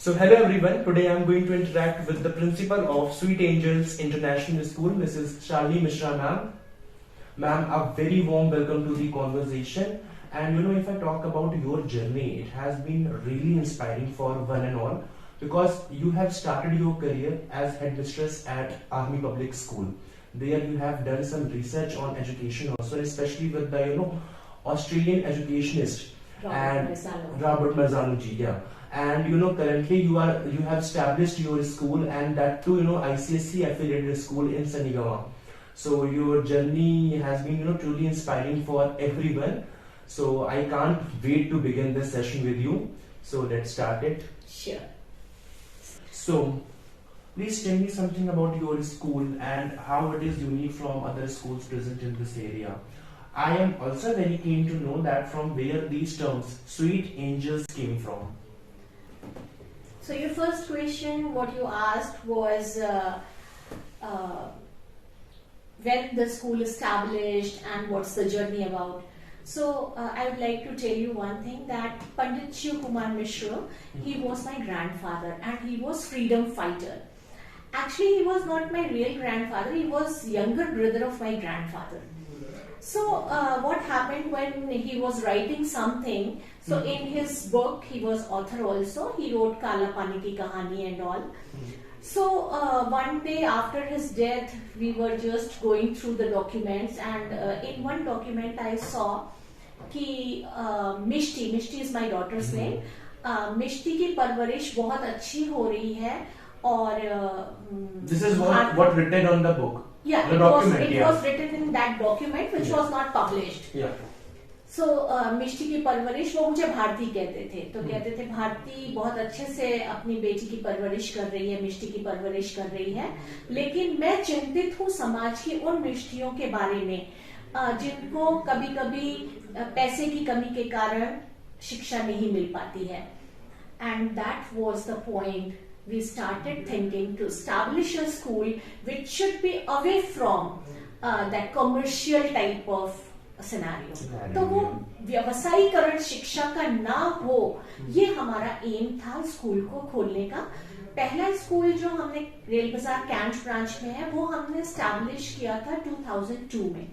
So hello everyone, today I am going to interact with the principal of Sweet Angels International School, Mrs. Shalini Mishra ma'am. Ma'am, a very warm welcome to the conversation. And if I talk about your journey, it has been really inspiring for one and all because you have started your career as headmistress at Army Public School. There you have done some research on education also, especially with the Australian educationist Robert Marzano ji, yeah. And currently you have established your school, and that too ICSE affiliated school in Sanigawa. So your journey has been truly inspiring for everyone. So I can't wait to begin this session with you. So let's start it. Sure. So please tell me something about your school and how it is unique from other schools present in this area. I am also very keen to know that from where these terms Sweet Angels came from. So your first question, what you asked was when the school established and what's the journey about. So I would like to tell you one thing, that Pandit Shiv Kumar Mishra, he was my grandfather and he was freedom fighter. Actually, he was not my real grandfather, he was younger brother of my grandfather. So what happened when he was writing something, so in his book, he was author also, he wrote Kala Pani Ki Kahani and all. So one day after his death, we were just going through the documents, and in one document I saw कि मिष्टी is my daughter's name, मिष्टी की परवरिश बहुत अच्छी हो रही है और this is what written on the book. Yeah, the it document, was written in that document which was not published. Yeah. So मिष्टी की परवरिश, वो मुझे भारती कहते थे, तो कहते थे भारती बहुत अच्छे से अपनी बेटी की परवरिश कर रही है, मिष्टी की परवरिश कर रही है, लेकिन मैं चिंतित हूँ समाज की उन मिष्टियों के बारे में जिनको कभी कभी पैसे की कमी के कारण शिक्षा नहीं मिल पाती है. And that was the point. We started thinking to establish a school which should be away from that commercial type of scenario. तो वो व्यवसायीकरण शिक्षा का ना हो, ये हमारा एम था स्कूल को खोलने का. पहला स्कूल जो हमने रेल बाजार कैंट ब्रांच में है, वो हमने एस्टैब्लिश किया था 2002 में.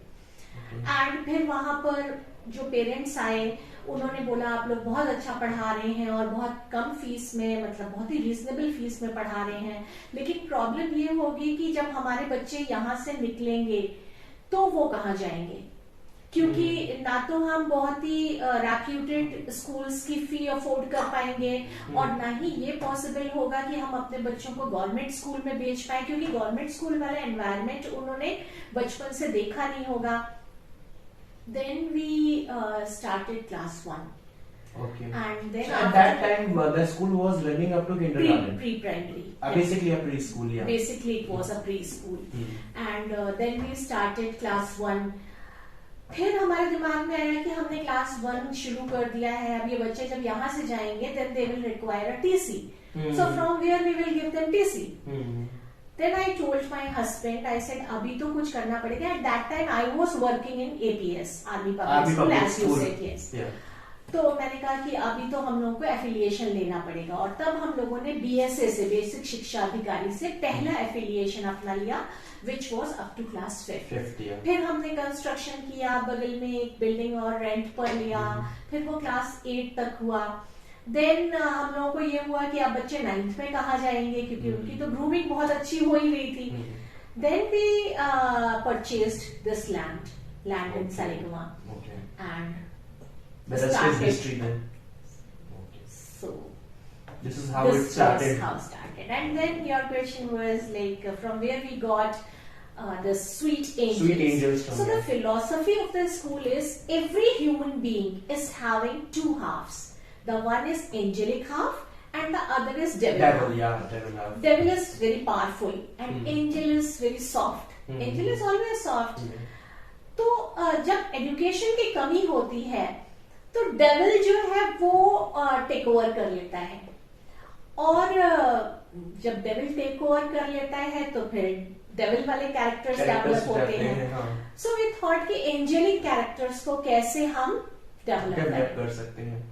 एंड फिर वहां पर जो पेरेंट्स आए, उन्होंने बोला आप लोग बहुत अच्छा पढ़ा रहे हैं और बहुत कम फीस में, मतलब बहुत ही रीजनेबल फीस में पढ़ा रहे हैं, लेकिन प्रॉब्लम ये होगी कि जब हमारे बच्चे यहाँ से निकलेंगे तो वो कहाँ जाएंगे, क्योंकि ना तो हम बहुत ही रेप्यूटेड स्कूल्स की फी अफोर्ड कर पाएंगे और ना ही ये पॉसिबल होगा कि हम अपने बच्चों को गवर्नमेंट स्कूल में भेज पाए, क्योंकि गवर्नमेंट स्कूल वाला एनवायरनमेंट उन्होंने बचपन से देखा नहीं होगा. Then we started class 1. Okay. And then so at that time the school was running up to kindergarten. Pre-primary. Basically a preschool, yeah. Basically it was a preschool. And then we started class 1. फिर हमारे दिमाग में आया कि हमने class 1 शुरू कर दिया है, अब ये बच्चे जब यहाँ से जाएंगे then they will require a TC. So from where we will give them TC? Then I told my husband, I said अभी तो कुछ करना पड़ेगा. At that time I was working in APS, Army Public School, as you said, yes. Yeah. तो मैंने कहा कि अभी तो हम लोगों को एफिलिएशन लेना पड़ेगा, और तब हम लोगों ने BSA से, बेसिक शिक्षा अधिकारी से पहला एफिलिएशन अपना लिया, which was up to class 5th. Yeah. फिर हमने कंस्ट्रक्शन किया, बगल में एक बिल्डिंग और रेंट पर लिया, फिर वो क्लास 8 तक हुआ. देन हम लोगों को ये हुआ कि अब बच्चे 9th में कहाँ जाएंगे, क्योंकि उनकी तो ग्रूमिंग बहुत अच्छी हो ही रही थी. Then we purchased this land in Saligama, and the rest is history then. So this is how it started. How it started. And then your question was like from where we got the Sweet Angels. Sweet Angels. So the philosophy of the school is every human being is having two halves. The one is angelic half and the other is devil half. Yeah, devil half. Devil is very powerful and angel is very soft. Angel is always soft. तो जब education की कमी होती है तो devil जो है वो टेक ओवर कर लेता है, और जब डेविल टेक ओवर कर लेता है तो फिर डेविल वाले कैरेक्टर्स डेवलप होते हैं. सो वी थॉट कि एंजेलिक कैरेक्टर्स को कैसे हम डेवलप कर सकते हैं,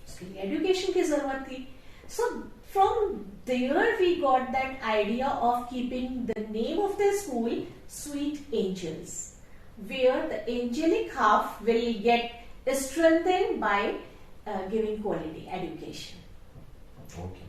उसके लिए एजुकेशन की जरूरत थी. सो from there we got that idea of keeping the name of the school Sweet Angels, where the angelic half will get strengthened by giving quality education. Okay.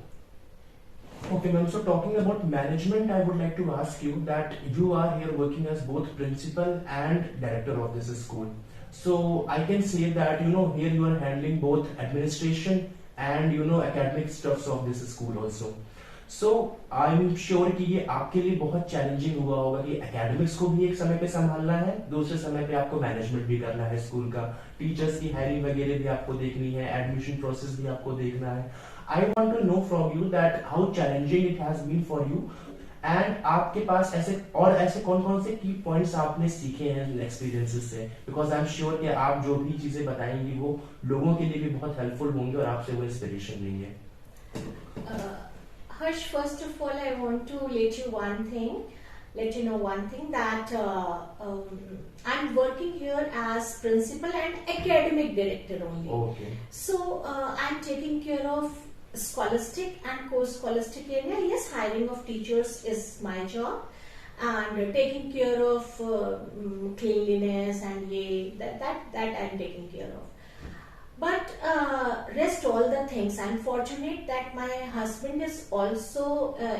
Okay, ma'am. So talking about management, I would like to ask you that you are here working as both principal and director of this school. So I can say that here you are handling both administration and academic stuffs of this school also. So I'm sure कि ये आपके लिए बहुत challenging हुआ होगा कि academics को भी एक समय पे संभालना है, दूसरे समय पे आपको मैनेजमेंट भी करना है स्कूल का, टीचर्स की हायरिंग वगैरह भी आपको देखनी है, एडमिशन प्रोसेस भी आपको देखना है. I want to know from you that how challenging it has been for you and आपके पास ऐसे कौन कौन से की पॉइंट्स आपने सीखे हैं एक्सपीरियंसेस से, बिकॉज आई एम श्योर कि आप जो भी चीजें बताएंगी वो लोगों के लिए भी बहुत हेल्पफुल होंगे और आपसे वो इंस्पिरेशन लेंगे. Harsh, first of all, I want to let you know one thing that I'm working here as principal and academic director only. Okay. So I'm taking care of scholastic and co-scholastic area. Yes, hiring of teachers is my job, and taking care of cleanliness and that I'm taking care of. But rest all the things, I'm fortunate that my husband is also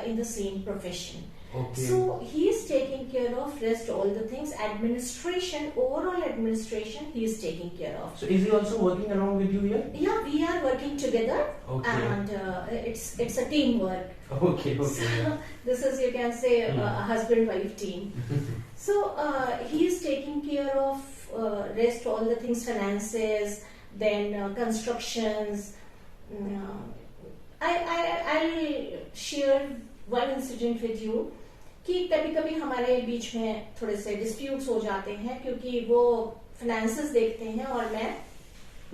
in the same profession. Okay. So he is taking care of rest all the things, administration, overall administration he is taking care of. So is he also working along with you here? Yeah, we are working together. Okay. And it's a teamwork. Okay. So, this is, you can say, a husband-wife team. So he is taking care of rest all the things, finances, then constructions. I'll share one incident with you कि कभी-कभी हमारे बीच में थोड़े से disputes हो जाते हैं क्योंकि वो फाइनेंसेस देखते हैं और मैं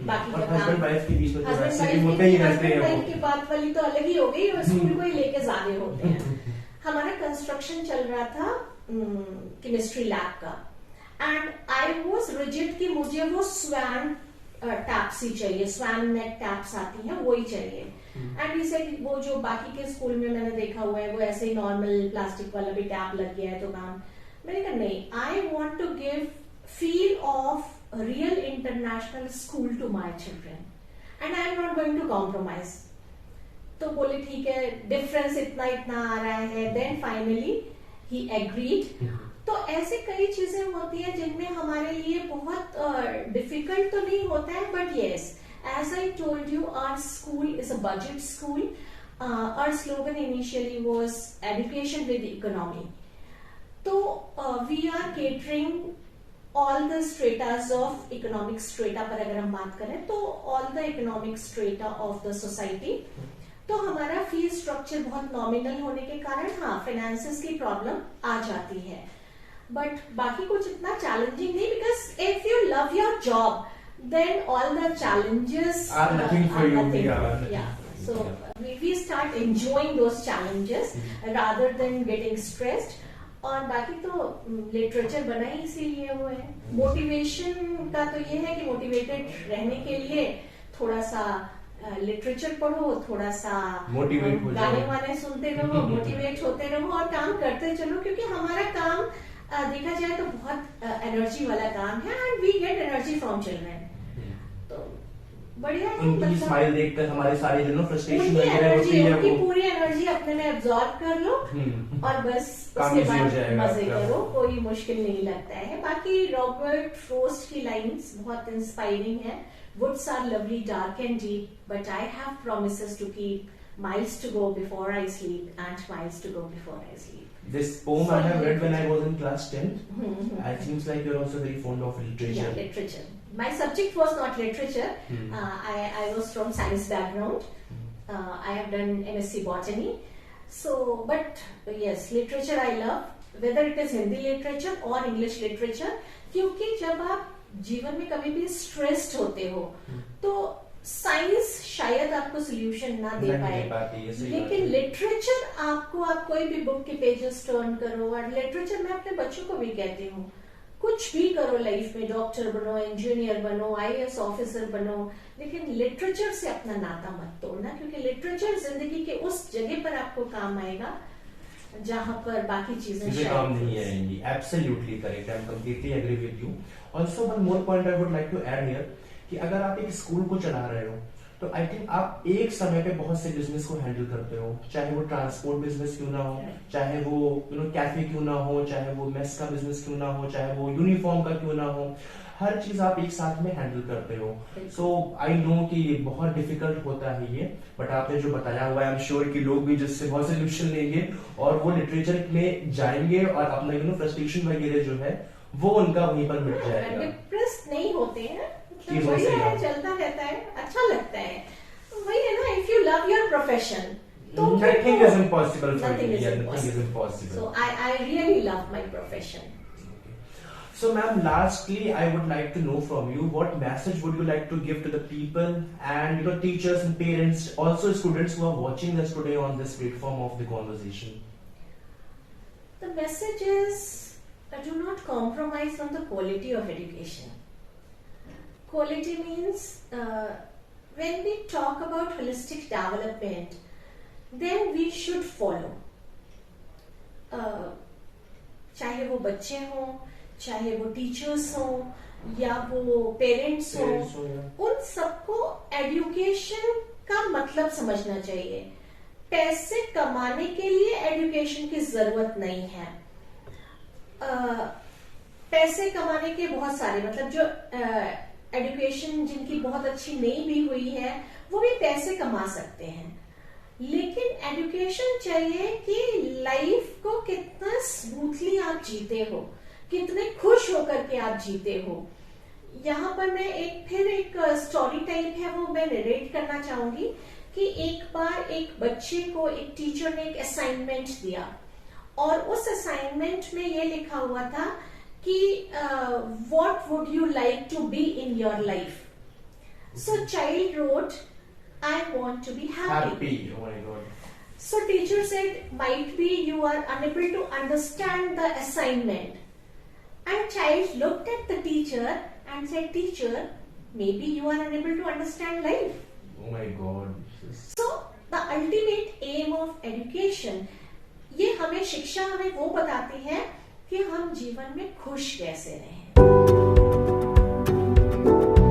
बाकी का काम. हस्बैंड वाइफ के बीच में तो वैसे भी होते ही रहते हैं. हस्बैंड वाइफ की बात वाली तो अलग ही हो गई, स्कूल को ही लेके ज्यादा होते हैं. हमारा कंस्ट्रक्शन चल रहा था केमिस्ट्री लैब का, एंड आई वाज रिजिड कि मुझे वो स्वैन टैप्स ही चाहिए, स्वैन नेक टैप्स आती हैं वो ही चाहिए. एंड इसे वो जो बाकी के स्कूल में मैंने देखा हुआ है वो ऐसे ही नॉर्मल प्लास्टिक वाला भी टैप लग गया है तो काम. मैंने कहा नहीं, I want to give feel of real international school to my children and I am not going to compromise. तो बोले ठीक है, डिफरेंस इतना इतना आ रहा है. Then finally he agreed. तो ऐसे कई चीजें होती हैं जिनमें हमारे लिए बहुत डिफिकल्ट तो नहीं होता है, but yes, as I told you, our school is a budget school. Our slogan initially was education with economy. So we are catering all the stratas of economic strata. पर अगर हम बात करें तो all the economic strata of the society. तो हमारा fee structure बहुत nominal होने के कारण हाँ फाइनेंसेस की प्रॉब्लम आ जाती है, बट बाकी कुछ इतना चैलेंजिंग नहीं, because if you love your job then all the challenges are nothing for you. Yeah. So we start enjoying those challenges rather than getting stressed. और बाकी तो लिटरेचर बना ही इसीलिए वो है. मोटिवेशन का तो ये है कि मोटिवेटेड रहने के लिए थोड़ा सा लिटरेचर पढ़ो, थोड़ा सा गाने वाने सुनते रहो, मोटिवेट होते रहो और काम करते चलो, क्योंकि हमारा काम देखा जाए तो बहुत एनर्जी वाला काम है and we get energy from children. तो बढ़िया है, उनकी स्माइल देखकर हमारे सारे फ्रस्ट्रेशन वगैरह होती है, उनकी पूरी एनर्जी अपने में एब्जॉर्ब कर लो और बस उसके बाद मजे करो, कोई मुश्किल नहीं लगता है. बाकी रॉबर्ट फ्रोस्ट की लाइंस बहुत इंस्पायरिंग है. Woods are lovely, dark and deep, but I have promises to keep, miles to go before I sleep, and miles to go before I sleep. This poem I have read when I was in class 10. I seems like you're also very fond of literature. Yeah, literature. My subject was not literature. I was from science background. I have done MSc botany. So, but yes, literature I love. Whether it is Hindi literature or English literature, क्योंकि जब आप जीवन में कभी भी stressed होते हो तो साइंस शायद आपको सोल्यूशन ना दे पाए, लेकिन लिटरेचर आपको, आप कोई भी बुक के पेजेस टर्न करो, और लिटरेचर मैं अपने बच्चों को भी कहती हूँ, कुछ भी करो लाइफ में, डॉक्टर बनो, इंजीनियर बनो, आईएएस ऑफिसर बनो, लेकिन लिटरेचर से अपना नाता मत तोड़ना, क्योंकि लिटरेचर जिंदगी के उस जगह पर आपको काम आएगा जहां पर बाकी चीजें काम नहीं आएंगी. Absolutely correct. I'm completely agree with you. Also one more point I would like to add here कि अगर आप एक स्कूल को चला रहे हो तो आई थिंक आप एक समय पे बहुत से बिजनेस को हैंडल करते हो, चाहे वो ट्रांसपोर्ट बिजनेस क्यों ना हो, चाहे वो कैफे क्यों ना हो, चाहे वो मेस का बिजनेस क्यों ना हो, चाहे वो यूनिफॉर्म का क्यों ना हो, हर चीज आप एक साथ में हैंडल करते हो. सो आई नो कि ये बहुत डिफिकल्ट होता है ये, बट आपने जो बताया हुआ है आई एम श्योर कि लोग भी जिससे बहुत सोल्यूशन लेंगे और वो लिटरेचर में जाएंगे और अपना फ्रस्ट्रेशन वगैरह जो है वो उनका वहीं पर मिट जाएगा. डिप्रेस नहीं होते हैं, चीजों से चलता रहता है, अच्छा लगता है. वही है ना, if you love your profession तो nothing is impossible for you. Nothing is impossible. So I really love my profession. So ma'am, lastly I would like to know from you, what message would you like to give to the people and teachers and parents, also students who are watching us today on this platform of the conversation? The message is, do not compromise on the quality of education. Quality means when we talk about holistic development, then we should follow. चाहे वो बच्चे हों, चाहे वो teachers हों, या वो parents हों, उन सबको एजुकेशन का मतलब समझना चाहिए. पैसे कमाने के लिए एजुकेशन की जरूरत नहीं है. पैसे कमाने के बहुत सारे मतलब जो एजुकेशन जिनकी बहुत अच्छी नहीं भी हुई है वो भी पैसे कमा सकते हैं, लेकिन एजुकेशन चाहिए कि लाइफ को कितना स्मूथली आप जीते हो, कितने खुश होकर के आप जीते हो. यहाँ पर मैं एक स्टोरी टाइप है वो मैं नरेट करना चाहूंगी कि एक बार एक बच्चे को एक टीचर ने एक असाइनमेंट दिया और उस असाइनमेंट में ये लिखा हुआ था कि what would you like to be in your life? So child wrote, I want to be happy. Oh my God. So teacher said, might be you are unable to understand the assignment. And child looked at the teacher and said, teacher, maybe you are unable to understand life. Oh my God. So the ultimate aim of education, ये हमें शिक्षा हमें वो बताती है कि हम जीवन में खुश कैसे रहें.